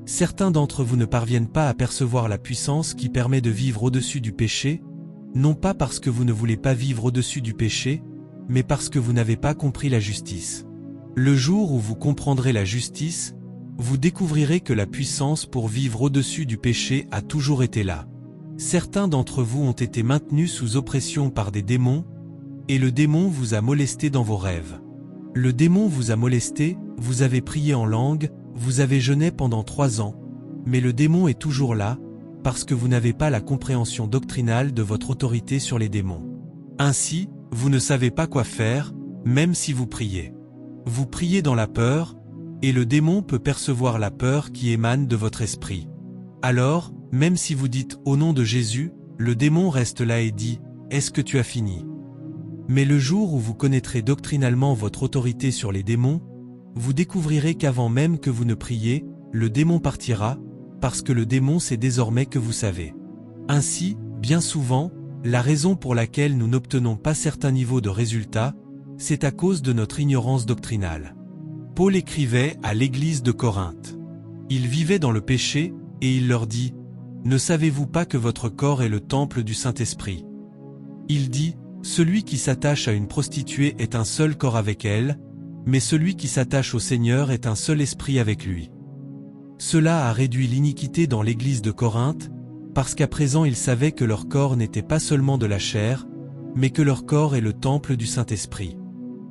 Certains d'entre vous ne parviennent pas à percevoir la puissance qui permet de vivre au-dessus du péché, non pas parce que vous ne voulez pas vivre au-dessus du péché, mais parce que vous n'avez pas compris la justice. Le jour où vous comprendrez la justice, vous découvrirez que la puissance pour vivre au-dessus du péché a toujours été là. Certains d'entre vous ont été maintenus sous oppression par des démons, et le démon vous a molesté dans vos rêves. Le démon vous a molesté, vous avez prié en langue, vous avez jeûné pendant 3 ans, mais le démon est toujours là, parce que vous n'avez pas la compréhension doctrinale de votre autorité sur les démons. Ainsi, vous ne savez pas quoi faire, même si vous priez. Vous priez dans la peur, et le démon peut percevoir la peur qui émane de votre esprit. Alors, même si vous dites « Au nom de Jésus », le démon reste là et dit « Est-ce que tu as fini ?» Mais le jour où vous connaîtrez doctrinalement votre autorité sur les démons, vous découvrirez qu'avant même que vous ne priez, le démon partira, parce que le démon sait désormais que vous savez. Ainsi, bien souvent, la raison pour laquelle nous n'obtenons pas certains niveaux de résultats, c'est à cause de notre ignorance doctrinale. Paul écrivait à l'église de Corinthe. Il vivait dans le péché, et il leur dit « Ne savez-vous pas que votre corps est le temple du Saint-Esprit ?» Il dit « Celui qui s'attache à une prostituée est un seul corps avec elle, mais celui qui s'attache au Seigneur est un seul esprit avec lui. » Cela a réduit l'iniquité dans l'église de Corinthe, parce qu'à présent ils savaient que leur corps n'était pas seulement de la chair, mais que leur corps est le temple du Saint-Esprit.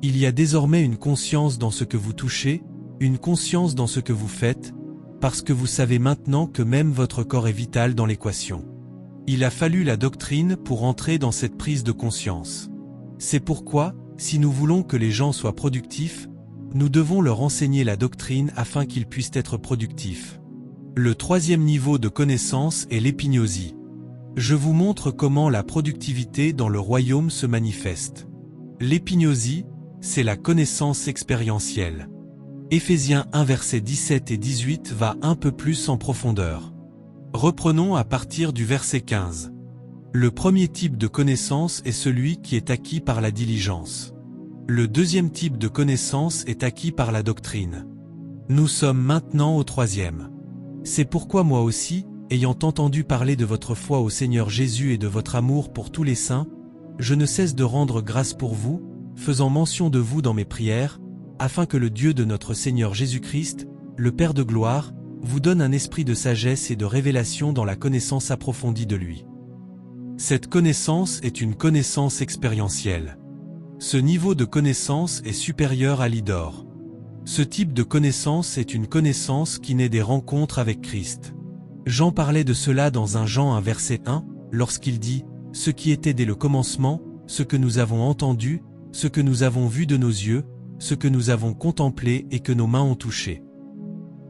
Il y a désormais une conscience dans ce que vous touchez, une conscience dans ce que vous faites, parce que vous savez maintenant que même votre corps est vital dans l'équation. Il a fallu la doctrine pour entrer dans cette prise de conscience. C'est pourquoi, si nous voulons que les gens soient productifs, nous devons leur enseigner la doctrine afin qu'ils puissent être productifs. Le troisième niveau de connaissance est l'épignosie. Je vous montre comment la productivité dans le royaume se manifeste. L'épignosie, c'est la connaissance expérientielle. Éphésiens 1 versets 17 et 18 va un peu plus en profondeur. Reprenons à partir du verset 15. Le premier type de connaissance est celui qui est acquis par la diligence. Le deuxième type de connaissance est acquis par la doctrine. Nous sommes maintenant au troisième. C'est pourquoi moi aussi, ayant entendu parler de votre foi au Seigneur Jésus et de votre amour pour tous les saints, je ne cesse de rendre grâce pour vous, faisant mention de vous dans mes prières, afin que le Dieu de notre Seigneur Jésus-Christ, le Père de gloire, vous donne un esprit de sagesse et de révélation dans la connaissance approfondie de lui. Cette connaissance est une connaissance expérientielle. Ce niveau de connaissance est supérieur à l'idor. Ce type de connaissance est une connaissance qui naît des rencontres avec Christ. Jean parlait de cela dans 1 Jean 1 verset 1, lorsqu'il dit « Ce qui était dès le commencement, ce que nous avons entendu, ce que nous avons vu de nos yeux, ce que nous avons contemplé et que nos mains ont touché. »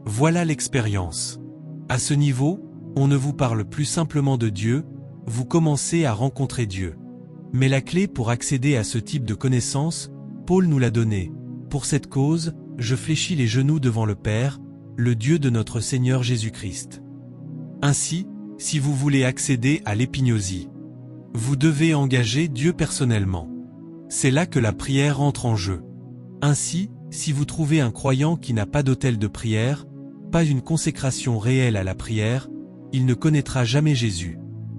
Voilà l'expérience. À ce niveau, on ne vous parle plus simplement de Dieu, vous commencez à rencontrer Dieu. Mais la clé pour accéder à ce type de connaissance, Paul nous l'a donnée. Pour cette cause, je fléchis les genoux devant le Père, le Dieu de notre Seigneur Jésus-Christ. Ainsi, si vous voulez accéder à l'épignosie, vous devez engager Dieu personnellement. C'est là que la prière entre en jeu. Ainsi, si vous trouvez un croyant qui n'a pas d'autel de prière, pas une consécration réelle à la prière, il ne connaîtra jamais Jésus.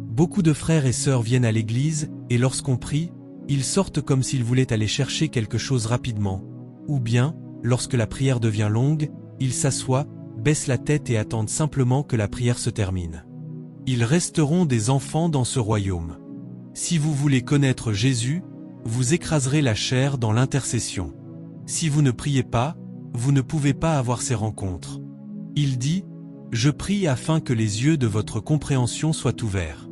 Beaucoup de frères et sœurs viennent à l'église, et lorsqu'on prie, ils sortent comme s'ils voulaient aller chercher quelque chose rapidement. Ou bien, lorsque la prière devient longue, ils s'assoient, baissent la tête et attendent simplement que la prière se termine. Ils resteront des enfants dans ce royaume. Si vous voulez connaître Jésus, vous écraserez la chair dans l'intercession. Si vous ne priez pas, vous ne pouvez pas avoir ces rencontres. Il dit « Je prie afin que les yeux de votre compréhension soient ouverts. »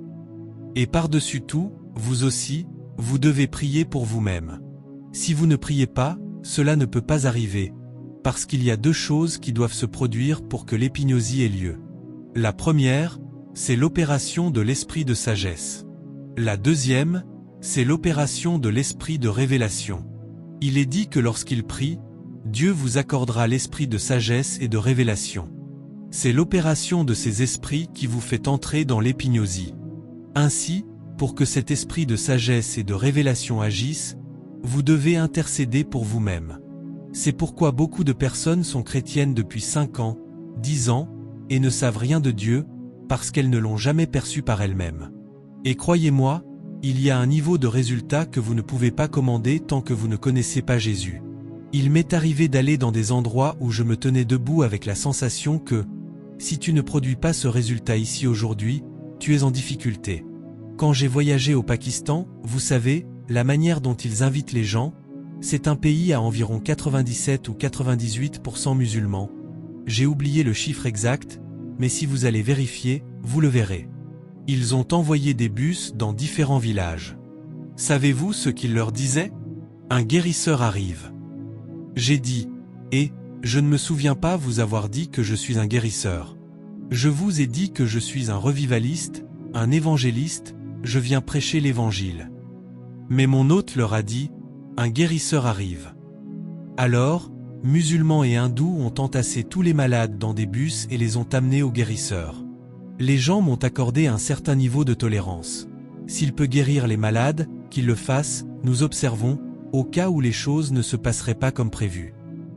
Et par-dessus tout, vous aussi, vous devez prier pour vous-même. Si vous ne priez pas, cela ne peut pas arriver, parce qu'il y a 2 choses qui doivent se produire pour que l'épignosie ait lieu. La première, c'est l'opération de l'esprit de sagesse. La deuxième, c'est l'opération de l'esprit de révélation. Il est dit que lorsqu'il prie, Dieu vous accordera l'esprit de sagesse et de révélation. C'est l'opération de ces esprits qui vous fait entrer dans l'épignosie. Ainsi, pour que cet esprit de sagesse et de révélation agisse, vous devez intercéder pour vous-même. C'est pourquoi beaucoup de personnes sont chrétiennes depuis 5 ans, 10 ans, et ne savent rien de Dieu, parce qu'elles ne l'ont jamais perçu par elles-mêmes. Et croyez-moi, il y a un niveau de résultat que vous ne pouvez pas commander tant que vous ne connaissez pas Jésus. Il m'est arrivé d'aller dans des endroits où je me tenais debout avec la sensation que, si tu ne produis pas ce résultat ici aujourd'hui, tu es en difficulté. Quand j'ai voyagé au Pakistan, vous savez, la manière dont ils invitent les gens, c'est un pays à environ 97 ou 98% musulmans. J'ai oublié le chiffre exact, mais si vous allez vérifier, vous le verrez. Ils ont envoyé des bus dans différents villages. Savez-vous ce qu'ils leur disaient? Un guérisseur arrive. J'ai dit, je ne me souviens pas vous avoir dit que je suis un guérisseur. Je vous ai dit que je suis un revivaliste, un évangéliste, je viens prêcher l'évangile. Mais mon hôte leur a dit, un guérisseur arrive. Alors, musulmans et hindous ont entassé tous les malades dans des bus et les ont amenés au guérisseur. Les gens m'ont accordé un certain niveau de tolérance. S'il peut guérir les malades, qu'il le fasse, nous observons, au cas où les choses ne se passeraient pas comme prévu.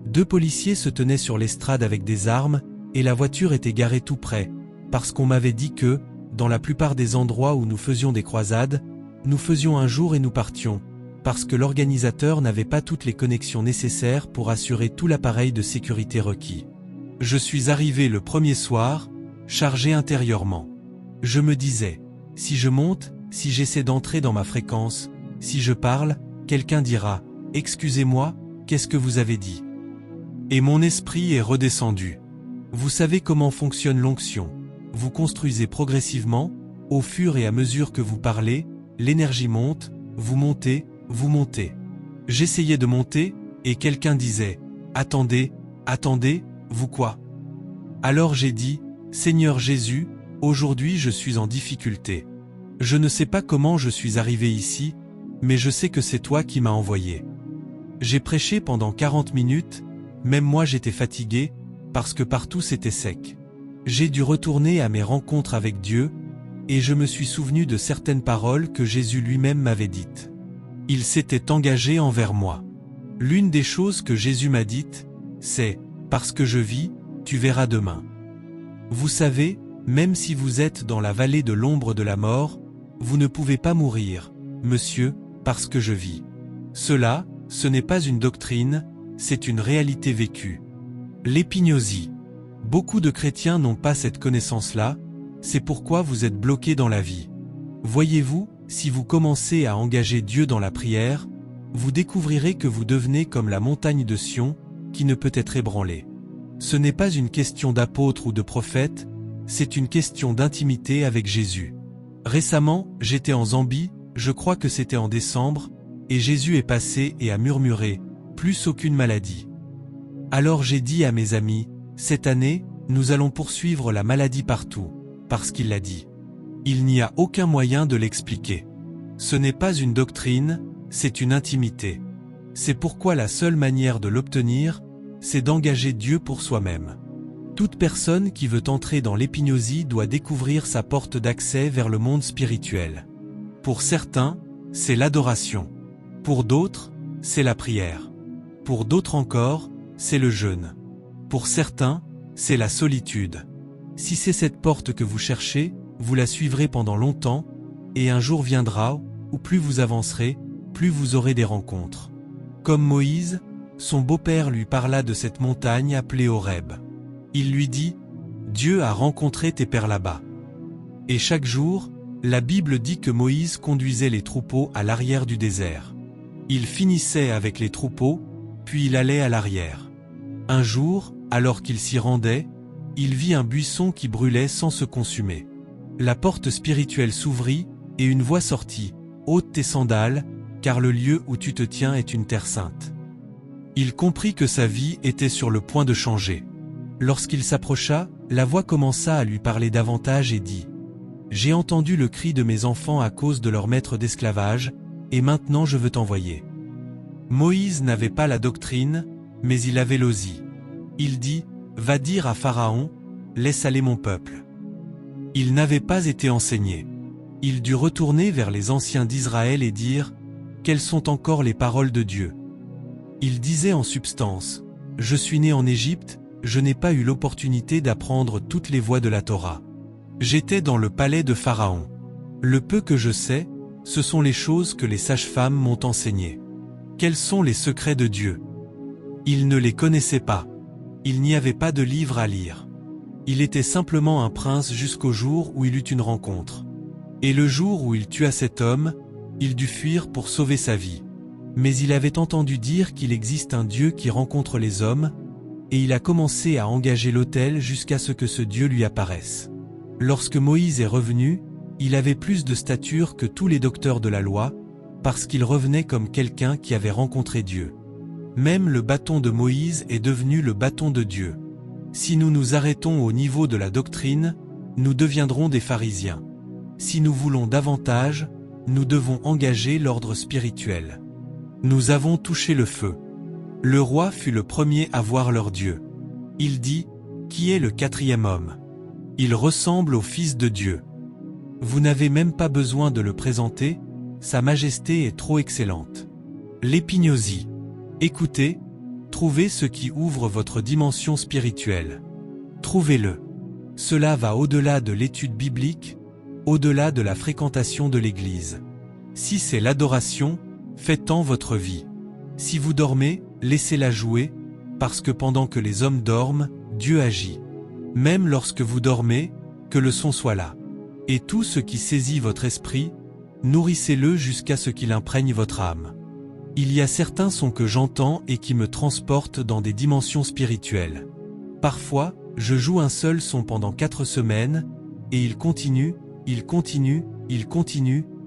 2 policiers se tenaient sur l'estrade avec des armes, et la voiture était garée tout près, parce qu'on m'avait dit que, dans la plupart des endroits où nous faisions des croisades, nous faisions un jour et nous partions, parce que l'organisateur n'avait pas toutes les connexions nécessaires pour assurer tout l'appareil de sécurité requis. Je suis arrivé le premier soir, chargé intérieurement. Je me disais, si je monte, si j'essaie d'entrer dans ma fréquence, si je parle, quelqu'un dira, « Excusez-moi, qu'est-ce que vous avez dit ?» Et mon esprit est redescendu. Vous savez comment fonctionne l'onction. Vous construisez progressivement, au fur et à mesure que vous parlez, l'énergie monte, vous montez, vous montez. J'essayais de monter, et quelqu'un disait, « Attendez, attendez, vous quoi ?» Alors j'ai dit, « Seigneur Jésus, aujourd'hui je suis en difficulté. Je ne sais pas comment je suis arrivé ici, mais je sais que c'est toi qui m'as envoyé. » J'ai prêché pendant 40 minutes, même moi j'étais fatigué, parce que partout c'était sec. J'ai dû retourner à mes rencontres avec Dieu, et je me suis souvenu de certaines paroles que Jésus lui-même m'avait dites. Il s'était engagé envers moi. L'une des choses que Jésus m'a dites, c'est « Parce que je vis, tu verras demain. » Vous savez, même si vous êtes dans la vallée de l'ombre de la mort, vous ne pouvez pas mourir, monsieur, parce que je vis. Cela, ce n'est pas une doctrine, c'est une réalité vécue. L'épignosie. Beaucoup de chrétiens n'ont pas cette connaissance-là, c'est pourquoi vous êtes bloqués dans la vie. Voyez-vous, si vous commencez à engager Dieu dans la prière, vous découvrirez que vous devenez comme la montagne de Sion, qui ne peut être ébranlée. Ce n'est pas une question d'apôtre ou de prophète, c'est une question d'intimité avec Jésus. Récemment, j'étais en Zambie, je crois que c'était en décembre, et Jésus est passé et a murmuré, « Plus aucune maladie. » Alors j'ai dit à mes amis, « Cette année, nous allons poursuivre la maladie partout, parce qu'il l'a dit. » Il n'y a aucun moyen de l'expliquer. Ce n'est pas une doctrine, c'est une intimité. C'est pourquoi la seule manière de l'obtenir, c'est d'engager Dieu pour soi-même. Toute personne qui veut entrer dans l'épignosie doit découvrir sa porte d'accès vers le monde spirituel. Pour certains, c'est l'adoration. Pour d'autres, c'est la prière. Pour d'autres encore, c'est le jeûne. Pour certains, c'est la solitude. Si c'est cette porte que vous cherchez, vous la suivrez pendant longtemps, et un jour viendra où plus vous avancerez, plus vous aurez des rencontres. Comme Moïse, son beau-père lui parla de cette montagne appelée Horeb. Il lui dit, « Dieu a rencontré tes pères là-bas. » Et chaque jour, la Bible dit que Moïse conduisait les troupeaux à l'arrière du désert. Il finissait avec les troupeaux, puis il allait à l'arrière. Un jour, alors qu'il s'y rendait, il vit un buisson qui brûlait sans se consumer. La porte spirituelle s'ouvrit, et une voix sortit, « Ôte tes sandales, car le lieu où tu te tiens est une terre sainte. » Il comprit que sa vie était sur le point de changer. Lorsqu'il s'approcha, la voix commença à lui parler davantage et dit, « J'ai entendu le cri de mes enfants à cause de leur maître d'esclavage, et maintenant je veux t'envoyer. » Moïse n'avait pas la doctrine, mais il avait l'osie. Il dit, « Va dire à Pharaon, laisse aller mon peuple. » Il n'avait pas été enseigné. Il dut retourner vers les anciens d'Israël et dire, « Quelles sont encore les paroles de Dieu ?» Il disait en substance, « Je suis né en Égypte, je n'ai pas eu l'opportunité d'apprendre toutes les voies de la Torah. J'étais dans le palais de Pharaon. Le peu que je sais, ce sont les choses que les sages-femmes m'ont enseignées. Quels sont les secrets de Dieu? Il ne les connaissait pas. Il n'y avait pas de livre à lire. Il était simplement un prince jusqu'au jour où il eut une rencontre. Et le jour où il tua cet homme, il dut fuir pour sauver sa vie. Mais il avait entendu dire qu'il existe un Dieu qui rencontre les hommes, et il a commencé à engager l'autel jusqu'à ce que ce Dieu lui apparaisse. Lorsque Moïse est revenu, il avait plus de stature que tous les docteurs de la loi, parce qu'il revenait comme quelqu'un qui avait rencontré Dieu. Même le bâton de Moïse est devenu le bâton de Dieu. Si nous nous arrêtons au niveau de la doctrine, nous deviendrons des pharisiens. Si nous voulons davantage, nous devons engager l'ordre spirituel. Nous avons touché le feu. Le roi fut le premier à voir leur Dieu. Il dit, « Qui est le quatrième homme ? Il ressemble au Fils de Dieu. » Vous n'avez même pas besoin de le présenter, sa majesté est trop excellente. L'épignosie. Écoutez, trouvez ce qui ouvre votre dimension spirituelle. Trouvez-le. Cela va au-delà de l'étude biblique, au-delà de la fréquentation de l'Église. Si c'est l'adoration, faites-en votre vie. Si vous dormez, laissez-la jouer, parce que pendant que les hommes dorment, Dieu agit. Même lorsque vous dormez, que le son soit là. Et tout ce qui saisit votre esprit, nourrissez-le jusqu'à ce qu'il imprègne votre âme. Il y a certains sons que j'entends et qui me transportent dans des dimensions spirituelles. Parfois, je joue un seul son pendant 4 semaines, et il continue,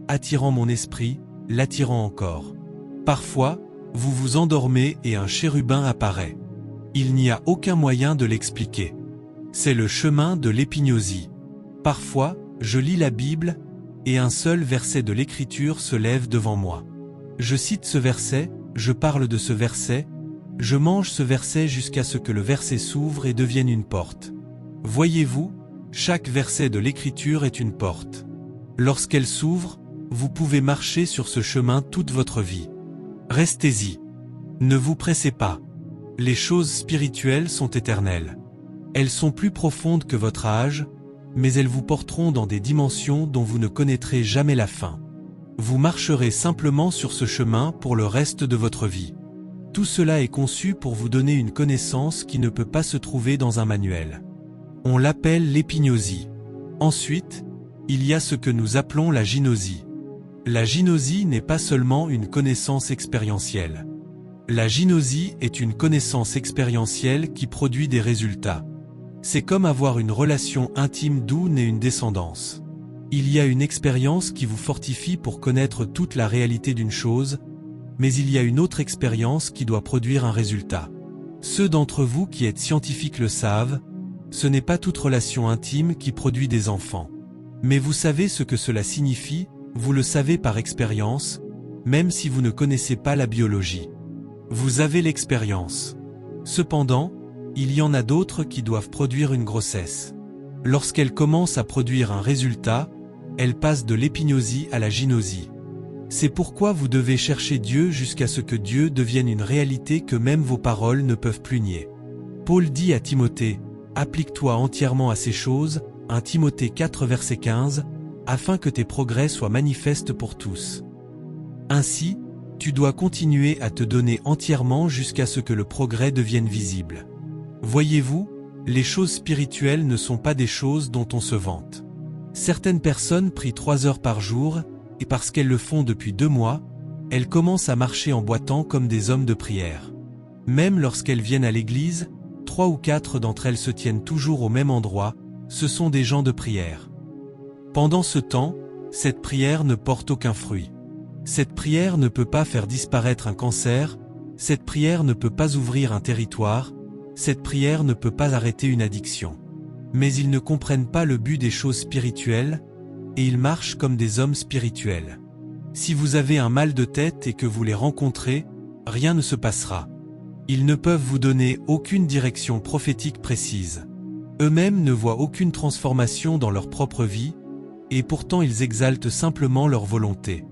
attirant mon esprit, l'attirant encore. Parfois, vous vous endormez et un chérubin apparaît. Il n'y a aucun moyen de l'expliquer. C'est le chemin de l'épignosie. Parfois, je lis la Bible, et un seul verset de l'Écriture se lève devant moi. Je cite ce verset, je parle de ce verset, je mange ce verset jusqu'à ce que le verset s'ouvre et devienne une porte. Voyez-vous, chaque verset de l'Écriture est une porte. Lorsqu'elle s'ouvre, vous pouvez marcher sur ce chemin toute votre vie. Restez-y. Ne vous pressez pas. Les choses spirituelles sont éternelles. Elles sont plus profondes que votre âge, mais elles vous porteront dans des dimensions dont vous ne connaîtrez jamais la fin. Vous marcherez simplement sur ce chemin pour le reste de votre vie. Tout cela est conçu pour vous donner une connaissance qui ne peut pas se trouver dans un manuel. On l'appelle l'épignosie. Ensuite, il y a ce que nous appelons la gynosie. La gynosie n'est pas seulement une connaissance expérientielle. La gynosie est une connaissance expérientielle qui produit des résultats. C'est comme avoir une relation intime d'où naît une descendance. Il y a une expérience qui vous fortifie pour connaître toute la réalité d'une chose, mais il y a une autre expérience qui doit produire un résultat. Ceux d'entre vous qui êtes scientifiques le savent, ce n'est pas toute relation intime qui produit des enfants. Mais vous savez ce que cela signifie, vous le savez par expérience, même si vous ne connaissez pas la biologie. Vous avez l'expérience. Cependant, il y en a d'autres qui doivent produire une grossesse. Lorsqu'elles commencent à produire un résultat, elles passent de l'épignosie à la gynosie. C'est pourquoi vous devez chercher Dieu jusqu'à ce que Dieu devienne une réalité que même vos paroles ne peuvent plus nier. Paul dit à Timothée, « Applique-toi entièrement à ces choses » 1 Timothée 4 verset 15, afin que tes progrès soient manifestes pour tous. Ainsi, tu dois continuer à te donner entièrement jusqu'à ce que le progrès devienne visible. Voyez-vous, les choses spirituelles ne sont pas des choses dont on se vante. Certaines personnes prient 3 heures par jour, et parce qu'elles le font depuis 2 mois, elles commencent à marcher en boitant comme des hommes de prière. Même lorsqu'elles viennent à l'église, 3 ou 4 d'entre elles se tiennent toujours au même endroit, ce sont des gens de prière. Pendant ce temps, cette prière ne porte aucun fruit. Cette prière ne peut pas faire disparaître un cancer, cette prière ne peut pas ouvrir un territoire, cette prière ne peut pas arrêter une addiction. Mais ils ne comprennent pas le but des choses spirituelles, et ils marchent comme des hommes spirituels. Si vous avez un mal de tête et que vous les rencontrez, rien ne se passera. Ils ne peuvent vous donner aucune direction prophétique précise. Eux-mêmes ne voient aucune transformation dans leur propre vie, et pourtant ils exaltent simplement leur volonté.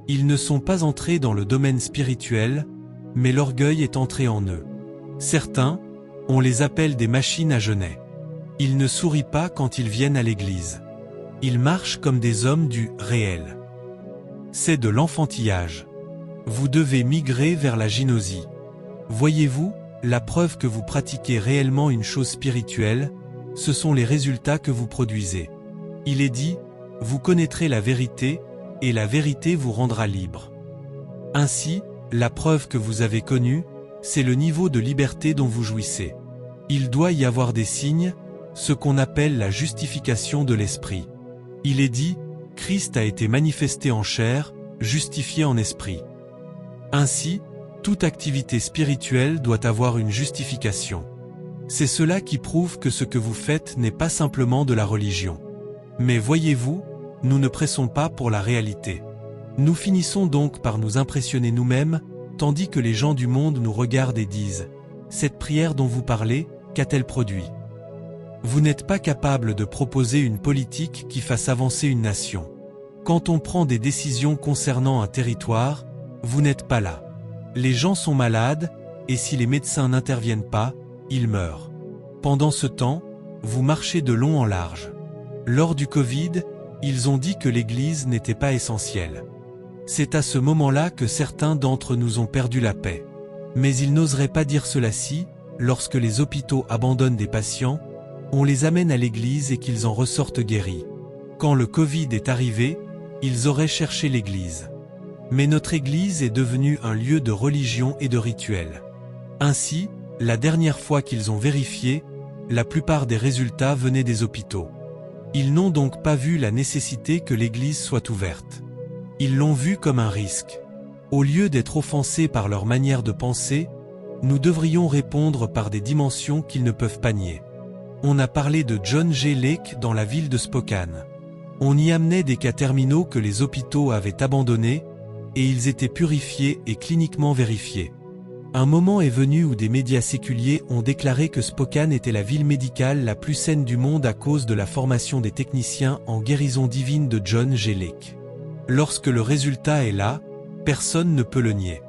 Ils ne sont pas entrés dans le domaine spirituel, mais l'orgueil est entré en eux. Certains, On les appelle des machines à genêts. Ils ne sourient pas quand ils viennent à l'église. Ils marchent comme des hommes du réel. C'est de l'enfantillage. Vous devez migrer vers la gynosie. Voyez-vous, la preuve que vous pratiquez réellement une chose spirituelle, ce sont les résultats que vous produisez. Il est dit, vous connaîtrez la vérité, et la vérité vous rendra libre. Ainsi, la preuve que vous avez connue, c'est le niveau de liberté dont vous jouissez. Il doit y avoir des signes, ce qu'on appelle la justification de l'esprit. Il est dit, Christ a été manifesté en chair, justifié en esprit. Ainsi, toute activité spirituelle doit avoir une justification. C'est cela qui prouve que ce que vous faites n'est pas simplement de la religion. Mais voyez-vous, nous ne pressons pas pour la réalité. Nous finissons donc par nous impressionner nous-mêmes, tandis que les gens du monde nous regardent et disent « Cette prière dont vous parlez, qu'a-t-elle produit ?» Vous n'êtes pas capable de proposer une politique qui fasse avancer une nation. Quand on prend des décisions concernant un territoire, vous n'êtes pas là. Les gens sont malades, et si les médecins n'interviennent pas, ils meurent. Pendant ce temps, vous marchez de long en large. Lors du Covid, ils ont dit que l'Église n'était pas essentielle. C'est à ce moment-là que certains d'entre nous ont perdu la paix. Mais ils n'oseraient pas dire cela-ci, lorsque les hôpitaux abandonnent des patients, on les amène à l'Église et qu'ils en ressortent guéris. Quand le Covid est arrivé, ils auraient cherché l'Église. Mais notre Église est devenue un lieu de religion et de rituel. Ainsi, la dernière fois qu'ils ont vérifié, la plupart des résultats venaient des hôpitaux. Ils n'ont donc pas vu la nécessité que l'Église soit ouverte. Ils l'ont vu comme un risque. Au lieu d'être offensés par leur manière de penser, nous devrions répondre par des dimensions qu'ils ne peuvent pas nier. On a parlé de John G. Lake dans la ville de Spokane. On y amenait des cas terminaux que les hôpitaux avaient abandonnés, et ils étaient purifiés et cliniquement vérifiés. Un moment est venu où des médias séculiers ont déclaré que Spokane était la ville médicale la plus saine du monde à cause de la formation des techniciens en guérison divine de John G. Lake. Lorsque le résultat est là, personne ne peut le nier.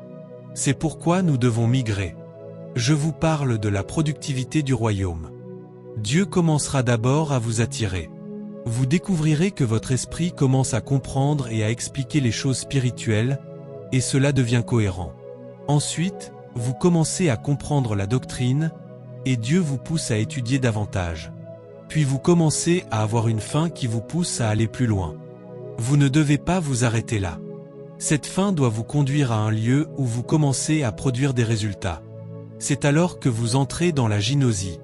C'est pourquoi nous devons migrer. Je vous parle de la productivité du royaume. Dieu commencera d'abord à vous attirer. Vous découvrirez que votre esprit commence à comprendre et à expliquer les choses spirituelles, et cela devient cohérent. Ensuite, vous commencez à comprendre la doctrine, et Dieu vous pousse à étudier davantage. Puis vous commencez à avoir une faim qui vous pousse à aller plus loin. Vous ne devez pas vous arrêter là. Cette faim doit vous conduire à un lieu où vous commencez à produire des résultats. C'est alors que vous entrez dans la gynosie.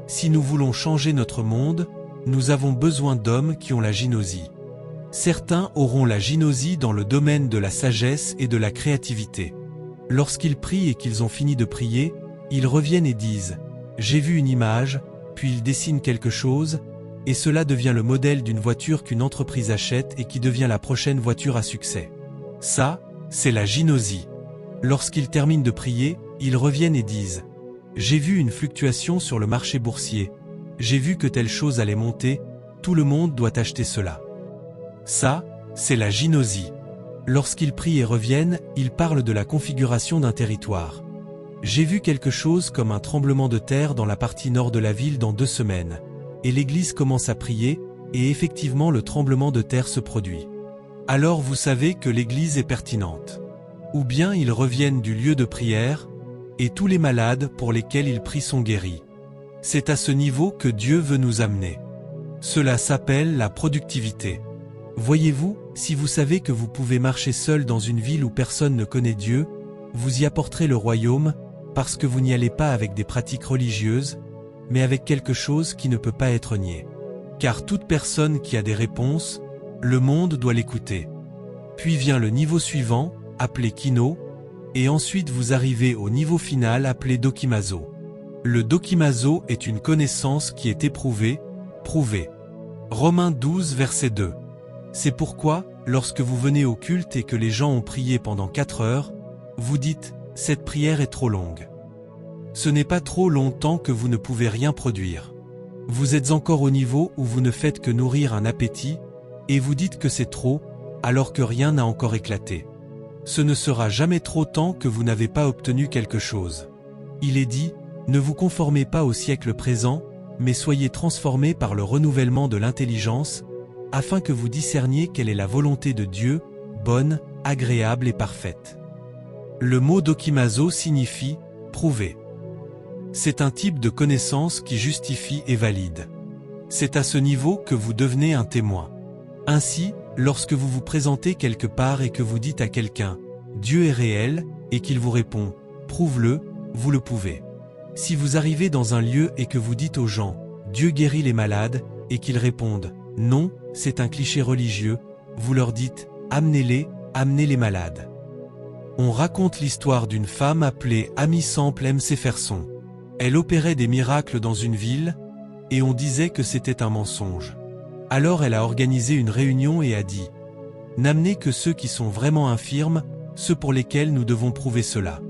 Si nous voulons changer notre monde, nous avons besoin d'hommes qui ont la gynosie. Certains auront la gynosie dans le domaine de la sagesse et de la créativité. Lorsqu'ils prient et qu'ils ont fini de prier, ils reviennent et disent « J'ai vu une image », puis ils dessinent quelque chose, et cela devient le modèle d'une voiture qu'une entreprise achète et qui devient la prochaine voiture à succès. Ça, c'est la gynosie. Lorsqu'ils terminent de prier, ils reviennent et disent « J'ai vu une fluctuation sur le marché boursier. J'ai vu que telle chose allait monter, tout le monde doit acheter cela. » Ça, c'est la gynosie. Lorsqu'ils prient et reviennent, ils parlent de la configuration d'un territoire. J'ai vu quelque chose comme un tremblement de terre dans la partie nord de la ville dans 2 semaines. Et l'Église commence à prier, et effectivement le tremblement de terre se produit. Alors vous savez que l'Église est pertinente. Ou bien ils reviennent du lieu de prière, et tous les malades pour lesquels ils prient sont guéris. C'est à ce niveau que Dieu veut nous amener. Cela s'appelle la productivité. Voyez-vous, si vous savez que vous pouvez marcher seul dans une ville où personne ne connaît Dieu, vous y apporterez le royaume, parce que vous n'y allez pas avec des pratiques religieuses, mais avec quelque chose qui ne peut pas être nié. Car toute personne qui a des réponses, le monde doit l'écouter. Puis vient le niveau suivant, appelé kino, et ensuite vous arrivez au niveau final appelé dokimazo. Le dokimazo est une connaissance qui est éprouvée, prouvée. Romains 12 verset 2. C'est pourquoi, lorsque vous venez au culte et que les gens ont prié pendant 4 heures, vous dites « Cette prière est trop longue ». Ce n'est pas trop longtemps que vous ne pouvez rien produire. Vous êtes encore au niveau où vous ne faites que nourrir un appétit, et vous dites que c'est trop, alors que rien n'a encore éclaté. Ce ne sera jamais trop tant que vous n'avez pas obtenu quelque chose. Il est dit, Ne vous conformez pas au siècle présent, mais soyez transformés par le renouvellement de l'intelligence, afin que vous discerniez quelle est la volonté de Dieu, bonne, agréable et parfaite. Le mot dokimazo signifie « prouver ». C'est un type de connaissance qui justifie et valide. C'est à ce niveau que vous devenez un témoin. Ainsi, lorsque vous vous présentez quelque part et que vous dites à quelqu'un « Dieu est réel » et qu'il vous répond « Prouve-le », vous le pouvez. Si vous arrivez dans un lieu et que vous dites aux gens « Dieu guérit les malades » et qu'ils répondent « Non, c'est un cliché religieux », vous leur dites « Amenez-les, amenez les malades ». On raconte l'histoire d'une femme appelée Amy Sample Mcpherson. Elle opérait des miracles dans une ville, et on disait que c'était un mensonge. Alors elle a organisé une réunion et a dit « N'amenez que ceux qui sont vraiment infirmes, ceux pour lesquels nous devons prouver cela. »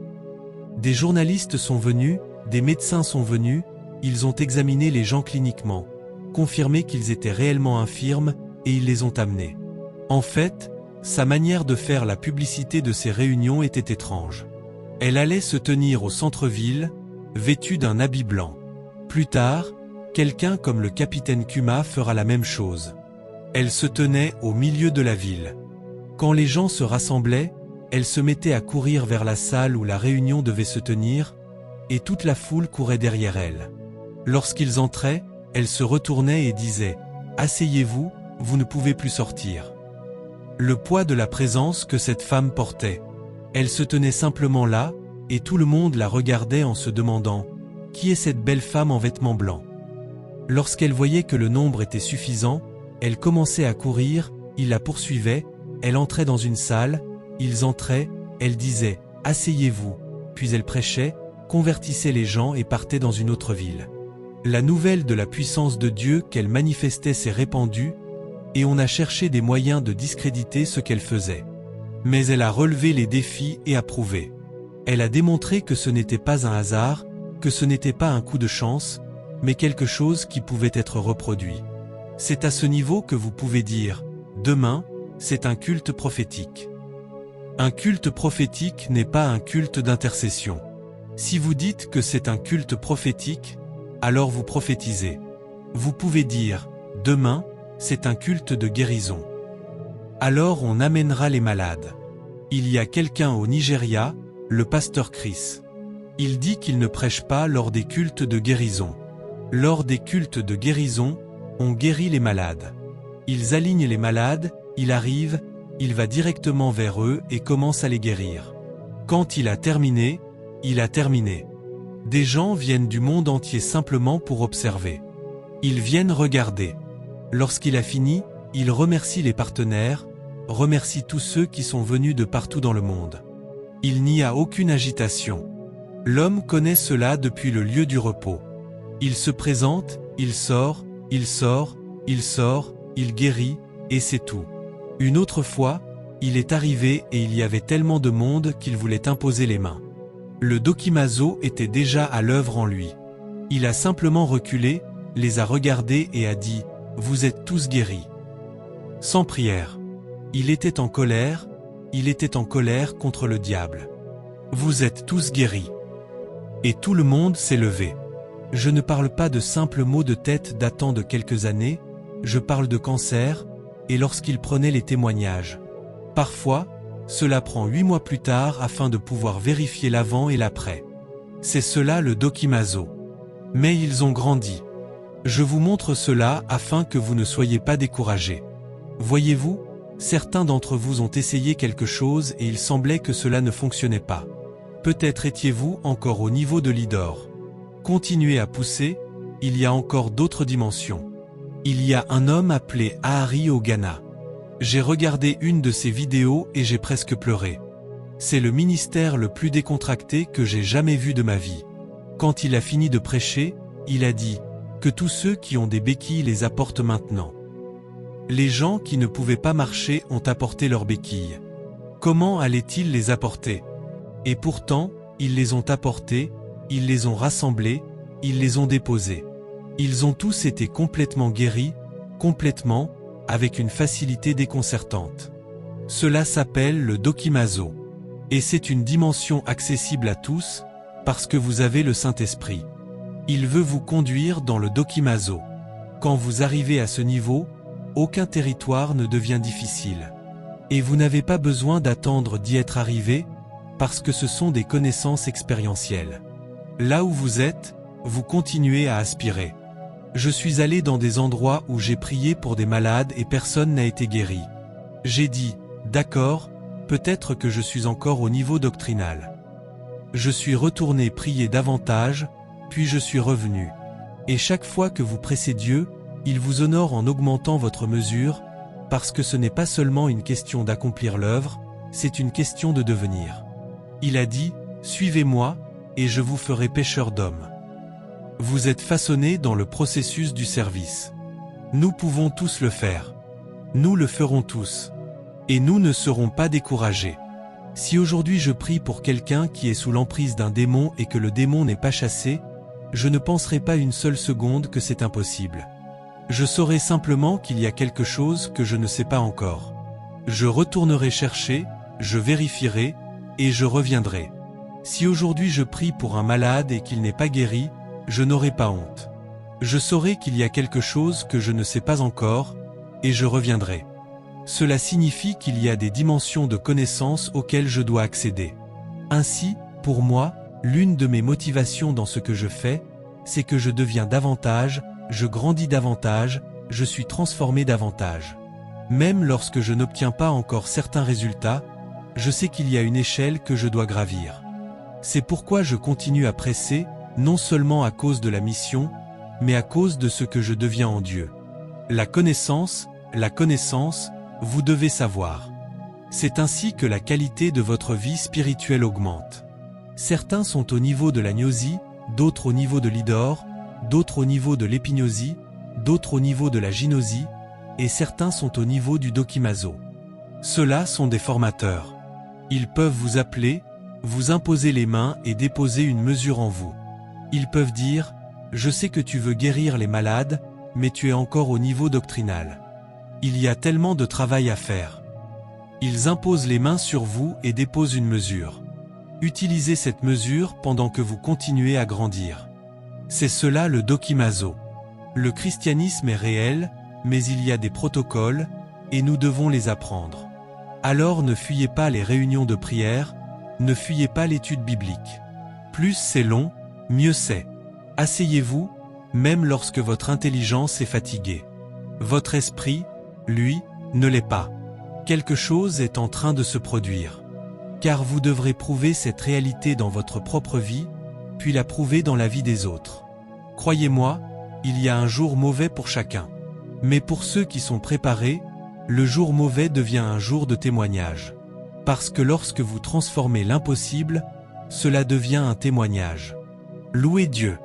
Des journalistes sont venus, des médecins sont venus, ils ont examiné les gens cliniquement, confirmé qu'ils étaient réellement infirmes, et ils les ont amenés. En fait, sa manière de faire la publicité de ces réunions était étrange. Elle allait se tenir au centre-ville, vêtue d'un habit blanc. Plus tard, quelqu'un comme le capitaine Kuma fera la même chose. Elle se tenait au milieu de la ville. Quand les gens se rassemblaient, elle se mettait à courir vers la salle où la réunion devait se tenir, et toute la foule courait derrière elle. Lorsqu'ils entraient, elle se retournait et disait « Asseyez-vous, vous ne pouvez plus sortir ». Le poids de la présence que cette femme portait. Elle se tenait simplement là, et tout le monde la regardait en se demandant « Qui est cette belle femme en vêtements blancs ?» Lorsqu'elle voyait que le nombre était suffisant, elle commençait à courir, ils la poursuivaient, elle entrait dans une salle, ils entraient, elle disait « Asseyez-vous », puis elle prêchait, convertissait les gens et partait dans une autre ville. La nouvelle de la puissance de Dieu qu'elle manifestait s'est répandue, et on a cherché des moyens de discréditer ce qu'elle faisait. Mais elle a relevé les défis et a prouvé. Elle a démontré que ce n'était pas un hasard, que ce n'était pas un coup de chance, mais quelque chose qui pouvait être reproduit. C'est à ce niveau que vous pouvez dire « Demain, c'est un culte prophétique ». Un culte prophétique n'est pas un culte d'intercession. Si vous dites que c'est un culte prophétique, alors vous prophétisez. Vous pouvez dire « Demain, c'est un culte de guérison ». Alors on amènera les malades. Il y a quelqu'un au Nigeria, le pasteur Chris. Il dit qu'il ne prêche pas lors des cultes de guérison. Lors des cultes de guérison, on guérit les malades. Ils alignent les malades, il arrive, il va directement vers eux et commence à les guérir. Quand il a terminé, il a terminé. Des gens viennent du monde entier simplement pour observer. Ils viennent regarder. Lorsqu'il a fini, il remercie les partenaires, remercie tous ceux qui sont venus de partout dans le monde. Il n'y a aucune agitation. L'homme connaît cela depuis le lieu du repos. Il se présente, il sort, il sort, il sort, il guérit, et c'est tout. Une autre fois, il est arrivé et il y avait tellement de monde qu'il voulait imposer les mains. Le dokimazo était déjà à l'œuvre en lui. Il a simplement reculé, les a regardés et a dit « Vous êtes tous guéris ». Sans prière. Il était en colère contre le diable. « Vous êtes tous guéris ». Et tout le monde s'est levé. Je ne parle pas de simples maux de tête datant de quelques années, je parle de cancer, et lorsqu'il prenait les témoignages. Parfois, cela prend 8 mois plus tard afin de pouvoir vérifier l'avant et l'après. C'est cela le dokimazo. Mais ils ont grandi. Je vous montre cela afin que vous ne soyez pas découragés. Voyez-vous, certains d'entre vous ont essayé quelque chose et il semblait que cela ne fonctionnait pas. Peut-être étiez-vous encore au niveau de l'idor. Continuez à pousser, il y a encore d'autres dimensions. Il y a un homme appelé Ahari au Ghana. J'ai regardé une de ses vidéos et j'ai presque pleuré. C'est le ministère le plus décontracté que j'ai jamais vu de ma vie. Quand il a fini de prêcher, il a dit « Que tous ceux qui ont des béquilles les apportent maintenant ». Les gens qui ne pouvaient pas marcher ont apporté leurs béquilles. Comment allaient-ils les apporter? Et pourtant, ils les ont apportés, ils les ont rassemblés, ils les ont déposés. Ils ont tous été complètement guéris, complètement, avec une facilité déconcertante. Cela s'appelle le dokimazo. Et c'est une dimension accessible à tous, Parce que vous avez le Saint-Esprit. Il veut vous conduire dans le dokimazo. Quand vous arrivez à ce niveau, aucun territoire ne devient difficile. Et vous n'avez pas besoin d'attendre d'y être arrivé, parce que ce sont des connaissances expérientielles. Là où vous êtes, vous continuez à aspirer. Je suis allé dans des endroits où j'ai prié pour des malades et personne n'a été guéri. J'ai dit, d'accord, peut-être que je suis encore au niveau doctrinal. Je suis retourné prier davantage, puis je suis revenu. Et chaque fois que vous pressez Dieu, il vous honore en augmentant votre mesure, parce que ce n'est pas seulement une question d'accomplir l'œuvre, c'est une question de devenir. Il a dit, suivez-moi, et je vous ferai pêcheurs d'hommes. Vous êtes façonnés dans le processus du service. Nous pouvons tous le faire. Nous le ferons tous. Et nous ne serons pas découragés. Si aujourd'hui je prie pour quelqu'un qui est sous l'emprise d'un démon et que le démon n'est pas chassé, je ne penserai pas une seule seconde que c'est impossible. Je saurai simplement qu'il y a quelque chose que je ne sais pas encore. Je retournerai chercher, je vérifierai, et je reviendrai. Si aujourd'hui je prie pour un malade et qu'il n'est pas guéri, je n'aurai pas honte. Je saurai qu'il y a quelque chose que je ne sais pas encore, et je reviendrai. Cela signifie qu'il y a des dimensions de connaissance auxquelles je dois accéder. Ainsi, pour moi, l'une de mes motivations dans ce que je fais, c'est que je deviens davantage, je grandis davantage, je suis transformé davantage. Même lorsque je n'obtiens pas encore certains résultats, je sais qu'il y a une échelle que je dois gravir. C'est pourquoi je continue à presser, non seulement à cause de la mission, mais à cause de ce que je deviens en Dieu. La connaissance, vous devez savoir. C'est ainsi que la qualité de votre vie spirituelle augmente. Certains sont au niveau de la gnosie, d'autres au niveau de l'idor, d'autres au niveau de l'épignosie, d'autres au niveau de la gynosie, et certains sont au niveau du dokimazo. Ceux-là sont des formateurs. Ils peuvent vous appeler, vous imposer les mains et déposer une mesure en vous. Ils peuvent dire, je sais que tu veux guérir les malades, mais tu es encore au niveau doctrinal. Il y a tellement de travail à faire. Ils imposent les mains sur vous et déposent une mesure. Utilisez cette mesure pendant que vous continuez à grandir. C'est cela le dokimazo. Le christianisme est réel, mais il y a des protocoles, et nous devons les apprendre. Alors ne fuyez pas les réunions de prière, ne fuyez pas l'étude biblique. Plus c'est long, mieux c'est. Asseyez-vous, même lorsque votre intelligence est fatiguée. Votre esprit, lui, ne l'est pas. Quelque chose est en train de se produire. Car vous devrez prouver cette réalité dans votre propre vie, puis la prouver dans la vie des autres. Croyez-moi, il y a un jour mauvais pour chacun. Mais pour ceux qui sont préparés, le jour mauvais devient un jour de témoignage. Parce que lorsque vous transformez l'impossible, cela devient un témoignage. Louez Dieu.